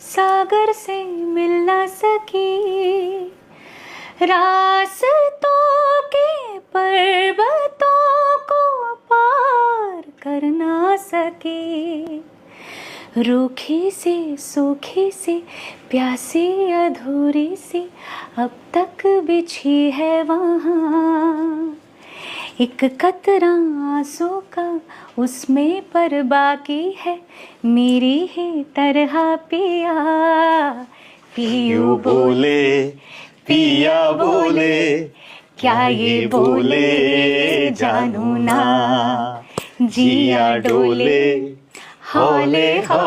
सागर से मिल ना सकी, रास्तों के पर्वतों को पार कर ना सकी, रूखी से सूखी सी प्यासी अधूरी सी अब तक बिछी है वहाँ, एक कतरा आंसू का उसमें पर बाकी है, मेरी ही तरह पिया। पियू बोले पिया बोले, क्या ये बोले जानू ना, जिया डोले हौले हौले।